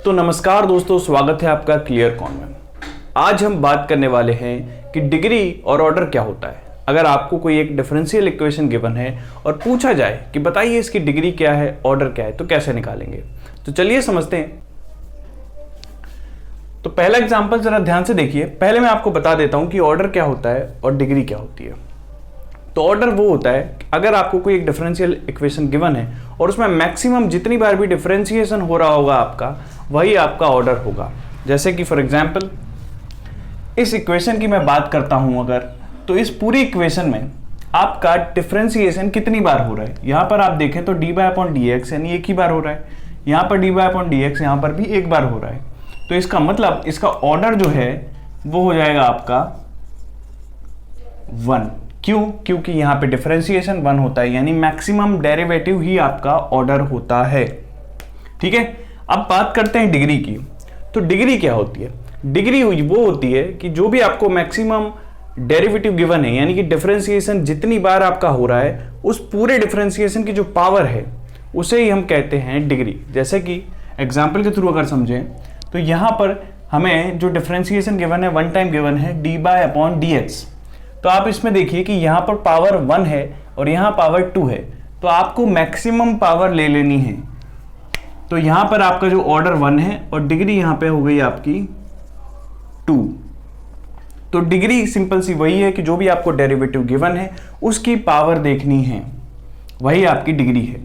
तो नमस्कार दोस्तों, स्वागत है आपका क्लियर कॉन में। आज हम बात करने वाले हैं कि डिग्री और ऑर्डर क्या होता है। अगर आपको कोई एक डिफरेंशियल इक्वेशन गिवन है और पूछा जाए कि बताइए इसकी डिग्री क्या है, ऑर्डर क्या है, तो कैसे निकालेंगे। तो चलिए समझते हैं। तो पहला एग्जांपल जरा ध्यान से देखिए। पहले मैं आपको बता देता हूं कि ऑर्डर क्या होता है और डिग्री क्या होती है। तो ऑर्डर वो होता है अगर आपको कोई एक डिफरेंशियल इक्वेशन गिवन है और उसमें मैक्सिमम जितनी बार भी डिफरेंशिएशन हो रहा होगा आपका, वही आपका ऑर्डर होगा। जैसे कि फॉर एग्जांपल इस इक्वेशन की मैं बात करता हूं अगर, तो इस पूरी इक्वेशन में आपका डिफरेंशिएशन कितनी बार हो रहा है। यहां पर आप देखें तो dy/dx यानी एक ही बार हो रहा है, यहां पर dy/dx यहां पर भी एक बार हो रहा है। तो इसका मतलब इसका ऑर्डर जो है वो हो जाएगा आपका 1। क्यों? क्योंकि यहां पे डिफरेंशिएशन 1 होता है, यानी मैक्सिमम डेरिवेटिव ही आपका ऑर्डर होता है। ठीक है, अब बात करते हैं डिग्री की। तो डिग्री क्या होती है? डिग्री वो होती है कि जो भी आपको मैक्सिमम डेरिवेटिव गिवन है, यानी कि डिफरेंशिएशन जितनी बार आपका हो रहा है, उस पूरे डिफरेंशिएशन की जो पावर है उसे ही हम कहते हैं डिग्री। जैसे कि एग्जाम्पल के थ्रू अगर समझें तो यहां पर हमें जो डिफरेंशिएशन गिवन है, वन टाइम गिवन है dy/dx। तो आप इसमें देखिए कि यहां पर पावर 1 है और यहां पावर 2 है, तो आपको मैक्सिमम पावर ले लेनी है। तो यहां पर आपका जो ऑर्डर 1 है और डिग्री यहां पे हो गई आपकी 2। तो डिग्री सिंपल सी वही है कि जो भी आपको डेरिवेटिव गिवन है उसकी पावर देखनी है, वही आपकी डिग्री है।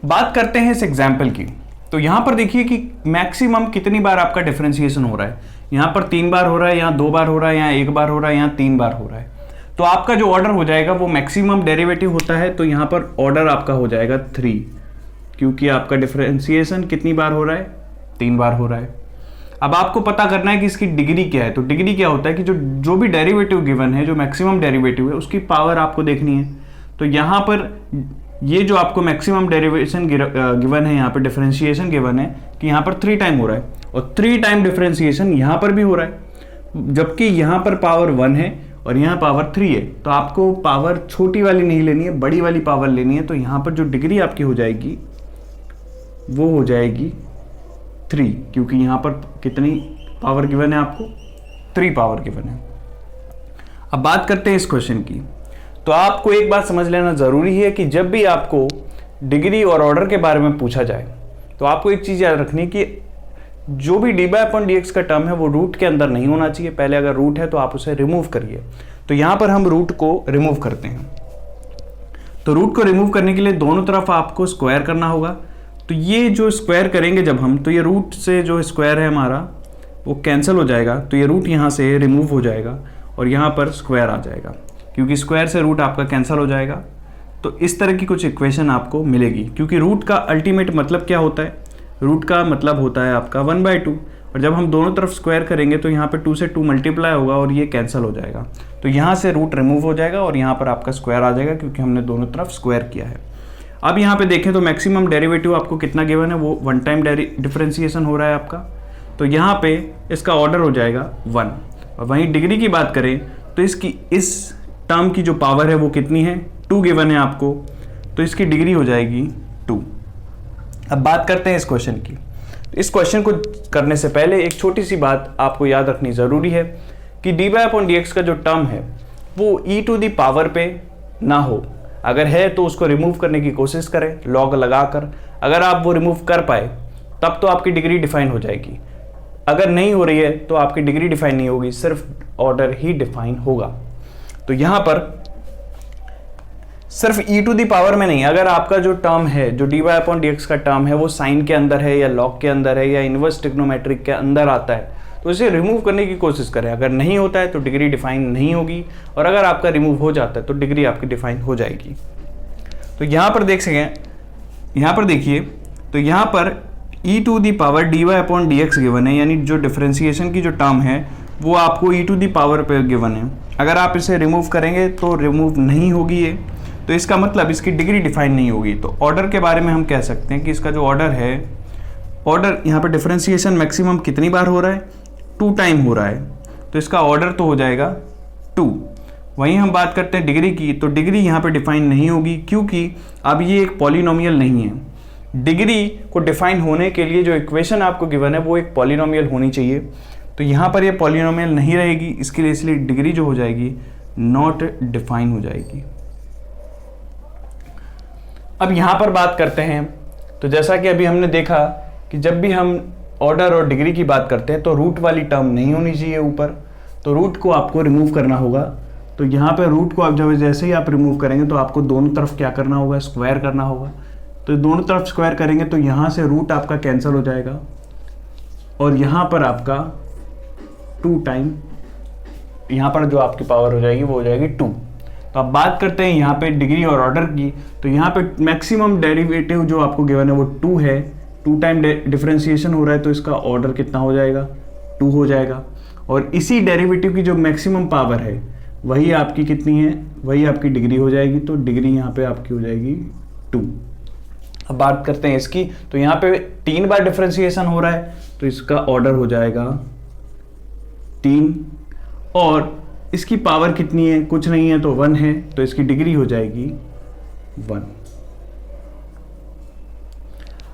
बात करते हैं इस एग्जाम्पल की। तो यहां पर देखिए कि मैक्सिमम कितनी बार आपका डिफरेंशिएशन हो रहा है। यहां पर 3 बार हो रहा है, यहां 2 बार हो रहा है, यहां 1 बार हो रहा है, यहां 3 बार हो रहा है। तो आपका जो ऑर्डर हो जाएगा वो मैक्सिमम डेरिवेटिव होता है, तो यहां पर ऑर्डर आपका हो जाएगा 3, क्योंकि आपका डिफरेंशिएशन कितनी बार हो रहा है? 3 बार हो रहा है। अब आपको पता करना है कि इसकी डिग्री क्या है। तो डिग्री क्या होता है कि जो भी डेरिवेटिव गिवन है, जो मैक्सिमम डेरिवेटिव है, उसकी पावर आपको देखनी है। तो यहां पर ये जो आपको मैक्सिमम डेरिवेशन गिवन है, यहाँ पर डिफरेंशिएशन गिवन है कि यहाँ पर 3 टाइम हो रहा है और 3 टाइम डिफरेंशिएशन यहाँ पर भी हो रहा है, जबकि यहाँ पर पावर 1 है और यहाँ पावर 3 है। तो आपको पावर छोटी वाली नहीं लेनी है, बड़ी वाली पावर लेनी है। तो यहाँ पर जो डिग्री आपकी हो जाएगी वो हो जाएगी 3, क्योंकि यहाँ पर कितनी पावर गिवन है आपको? 3 पावर गिवन है। अब बात करते हैं इस क्वेश्चन की। तो आपको एक बात समझ लेना जरूरी है कि जब भी आपको डिग्री और ऑर्डर के बारे में पूछा जाए तो आपको एक चीज याद रखनी कि जो भी dy/dx का टर्म है वो रूट के अंदर नहीं होना चाहिए। पहले अगर रूट है तो आप उसे रिमूव करिए। तो यहां पर हम रूट को रिमूव करते हैं। तो रूट को रिमूव करने के लिए दोनों तरफ आपको स्क्वायर करना होगा। तो ये जो स्क्वायर करेंगे जब हम, तो ये रूट से जो स्क्वायर है हमारा वो कैंसिल हो जाएगा। तो ये रूट यहाँ से रिमूव हो जाएगा और यहाँ पर स्क्वायर आ जाएगा, क्योंकि स्क्वायर से रूट आपका कैंसिल हो जाएगा। तो इस तरह की कुछ इक्वेशन आपको मिलेगी, क्योंकि रूट का अल्टीमेट मतलब क्या होता है? रूट का मतलब होता है आपका 1/2, और जब हम दोनों तरफ स्क्वायर करेंगे तो यहाँ पे 2 से 2 मल्टीप्लाई होगा और ये कैंसिल हो जाएगा। तो यहाँ से रूट रिमूव हो जाएगा और यहाँ पर आपका स्क्वायर आ जाएगा, क्योंकि हमने दोनों तरफ स्क्वायर किया है। अब यहाँ पे देखें तो मैक्सिमम डेरिवेटिव आपको कितना गिवन है? वो 1 टाइम डिफरेंशिएशन हो रहा है आपका। तो यहाँ पे इसका ऑर्डर हो जाएगा 1। और वहीं डिग्री की बात करें तो इसकी इस टर्म की जो पावर है वो कितनी है? 2 गिवन है आपको, तो इसकी डिग्री हो जाएगी 2। अब बात करते हैं इस क्वेश्चन की। इस क्वेश्चन को करने से पहले एक छोटी सी बात आपको याद रखनी जरूरी है कि dy/dx का जो टर्म है वो e टू दी पावर पे ना हो। अगर है तो उसको रिमूव करने की कोशिश करें लॉग लगाकर। अगर आप वो रिमूव कर पाए तब तो आपकी डिग्री डिफाइन हो जाएगी। अगर नहीं हो रही है तो आपकी डिग्री डिफाइन नहीं होगी, सिर्फ ऑर्डर ही डिफाइन होगा। तो यहां पर सिर्फ e टू दी पावर में नहीं, अगर आपका जो टर्म है, जो dy/dx का टर्म है, वो साइन के अंदर है या लॉग के अंदर है या इनवर्स ट्रिग्नोमेट्रिक के अंदर आता है, तो इसे रिमूव करने की कोशिश करें। अगर नहीं होता है तो डिग्री डिफाइन नहीं होगी, और अगर आपका रिमूव हो जाता है तो डिग्री आपकी डिफाइन हो जाएगी। तो यहाँ पर देख सकें, यहाँ पर देखिए, तो यहाँ पर e to the power dy/dx given है, यानी जो डिफरेंशिएशन की जो टर्म है वो आपको e टू दी पावर पे गिवन है। अगर आप इसे रिमूव करेंगे तो रिमूव नहीं होगी ये, तो इसका मतलब इसकी डिग्री डिफाइन नहीं होगी। तो ऑर्डर के बारे में हम कह सकते हैं कि इसका जो ऑर्डर है, ऑर्डर यहाँ पर डिफरेंशिएशन मैक्सिमम कितनी बार हो रहा है? 2 टाइम हो रहा है, तो इसका ऑर्डर तो हो जाएगा 2। वहीं हम बात करते हैं डिग्री की, तो डिग्री यहाँ पे डिफाइन नहीं होगी, क्योंकि अब ये एक पॉलिनोमियल नहीं है। डिग्री को डिफाइन होने के लिए जो इक्वेशन आपको गिवन है वो एक पॉलिनोमियल होनी चाहिए। तो यहाँ पर ये पॉलिनोमियल नहीं रहेगी, इसके लिए इसलिए डिग्री जो हो जाएगी नॉट डिफाइन हो जाएगी। अब यहाँ पर बात करते हैं, तो जैसा कि अभी हमने देखा कि जब भी हम ऑर्डर और डिग्री की बात करते हैं तो रूट वाली टर्म नहीं होनी चाहिए ऊपर, तो रूट को आपको रिमूव करना होगा। तो यहाँ पे रूट को आप जब जैसे ही आप रिमूव करेंगे तो आपको दोनों तरफ क्या करना होगा, स्क्वायर करना होगा। तो दोनों तरफ स्क्वायर करेंगे तो यहाँ से रूट आपका कैंसिल हो जाएगा और यहाँ पर आपका 2 टाइम यहाँ पर जो आपकी पावर हो जाएगी वो हो जाएगी 2। तो अब बात करते हैं यहाँ पे डिग्री और ऑर्डर की। तो यहाँ पे मैक्सिमम डेरिवेटिव जो आपको गिवन है वो 2 है, 2 टाइम डिफरेंशिएशन हो रहा है तो इसका ऑर्डर कितना हो जाएगा, 2 हो जाएगा। और इसी डेरिवेटिव की जो मैक्सिमम पावर है वही आपकी कितनी है, वही आपकी डिग्री हो जाएगी। तो डिग्री यहाँ पे आपकी हो जाएगी 2। अब बात करते हैं इसकी, तो यहाँ पे 3 बार डिफरेंशिएशन हो रहा है तो इसका ऑर्डर हो जाएगा 3 और इसकी पावर कितनी है, कुछ नहीं है तो 1 है, तो इसकी डिग्री हो जाएगी 1।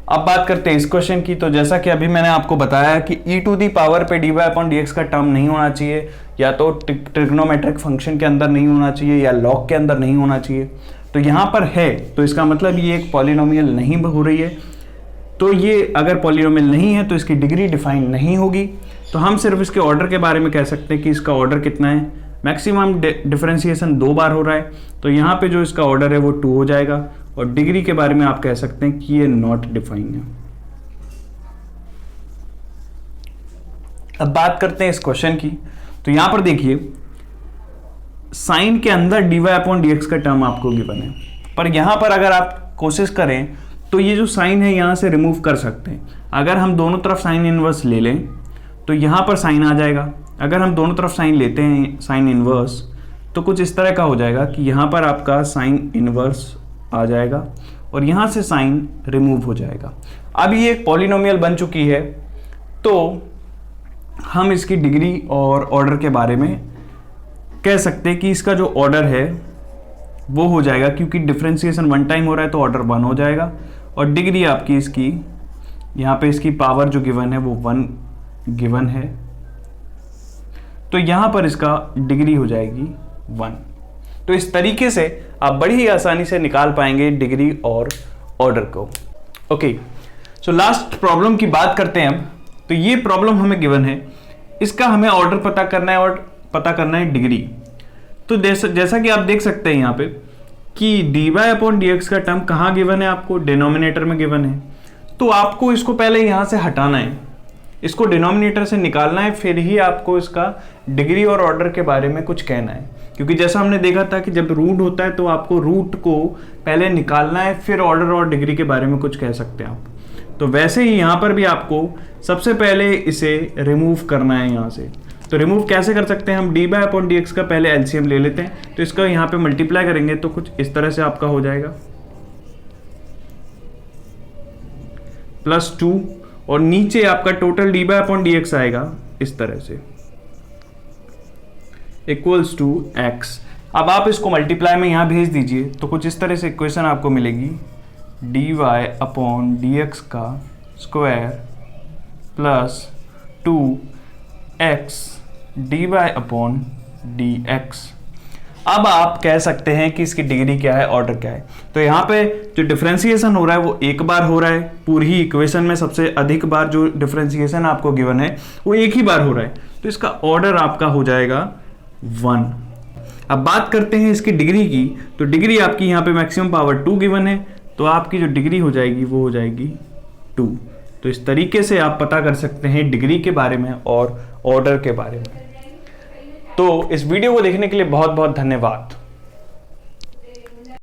अब बात करते हैं इस क्वेश्चन की। तो जैसा कि अभी मैंने आपको बताया कि e टू दी पावर पे dy/dx का टर्म नहीं होना चाहिए, या तो ट्रिग्नोमेट्रिक फंक्शन के अंदर नहीं होना चाहिए या लॉग के अंदर नहीं होना चाहिए। तो यहाँ पर है तो इसका मतलब ये एक पॉलिनोमियल नहीं हो रही है। तो ये अगर पॉलिनोमियल नहीं है तो इसकी डिग्री डिफाइन नहीं होगी। तो हम सिर्फ इसके ऑर्डर के बारे में कह सकते हैं कि इसका ऑर्डर कितना है, मैक्सिमम डिफरेंशिएशन 2 बार हो रहा है तो यहाँ पे जो इसका ऑर्डर है वो 2 हो जाएगा। और डिग्री के बारे में आप कह सकते हैं कि ये नॉट डिफाइन है। अब बात करते हैं इस क्वेश्चन की। तो यहां पर देखिए साइन के अंदर dy/dx का टर्म आपको गिवन है, पर यहां पर अगर आप कोशिश करें तो ये जो साइन है यहां से रिमूव कर सकते हैं। अगर हम दोनों तरफ साइन इनवर्स ले लें तो यहां पर साइन आ जाएगा। अगर हम दोनों तरफ साइन लेते हैं साइन इनवर्स तो कुछ इस तरह का हो जाएगा कि यहां पर आपका साइन इनवर्स आ जाएगा और यहां से साइन रिमूव हो जाएगा। अब ये एक पॉलिनोमियल बन चुकी है तो हम इसकी डिग्री और ऑर्डर के बारे में कह सकते हैं कि इसका जो ऑर्डर है वो हो जाएगा, क्योंकि डिफरेंशिएशन 1 टाइम हो रहा है तो ऑर्डर 1 हो जाएगा। और डिग्री आपकी इसकी यहाँ पे इसकी पावर जो गिवन है वो 1 गिवन है, तो यहाँ पर इसका डिग्री हो जाएगी 1। तो इस तरीके से आप बड़ी ही आसानी से निकाल पाएंगे डिग्री और ऑर्डर को। ओके, सो लास्ट प्रॉब्लम की बात करते हैं अब। तो ये प्रॉब्लम हमें गिवन है, इसका हमें ऑर्डर पता करना है और पता करना है डिग्री। तो जैसा कि आप देख सकते हैं यहाँ पे कि dy/dx का टर्म कहाँ गिवन है, आपको डिनोमिनेटर में गिवन है। तो आपको इसको पहले यहाँ से हटाना है, इसको डिनोमिनेटर से निकालना है, फिर ही आपको इसका डिग्री और ऑर्डर के बारे में कुछ कहना है। क्योंकि जैसा हमने देखा था कि जब रूट होता है तो आपको रूट को पहले निकालना है, फिर ऑर्डर और डिग्री के बारे में कुछ कह सकते हैं आप। तो वैसे ही यहाँ पर भी आपको सबसे पहले इसे रिमूव करना है यहाँ से। तो रिमूव कैसे कर सकते हैं, हम dy/dx का पहले एलसीएम ले लेते हैं। तो इसका यहाँ पे मल्टीप्लाई करेंगे तो कुछ इस तरह से आपका हो जाएगा +2 और नीचे आपका टोटल dy/dx आएगा इस तरह से =x। अब आप इसको मल्टीप्लाई में यहाँ भेज दीजिए तो कुछ इस तरह से इक्वेशन आपको मिलेगी, dy/dx का स्क्वायर +2x dy/dx। अब आप कह सकते हैं कि इसकी डिग्री क्या है, ऑर्डर क्या है। तो यहाँ पे जो डिफरेंशिएशन हो रहा है वो 1 बार हो रहा है, पूरी ही इक्वेशन में सबसे अधिक बार जो डिफरेंशिएशन आपको गिवन है वो 1 ही बार हो रहा है। तो इसका ऑर्डर आपका हो जाएगा 1। अब बात करते हैं इसकी डिग्री की। तो डिग्री आपकी यहाँ पे मैक्सिमम पावर 2 गिवन है, तो आपकी जो डिग्री हो जाएगी वो हो जाएगी 2। तो इस तरीके से आप पता कर सकते हैं डिग्री के बारे में और ऑर्डर के बारे में। तो इस वीडियो को देखने के लिए बहुत बहुत धन्यवाद।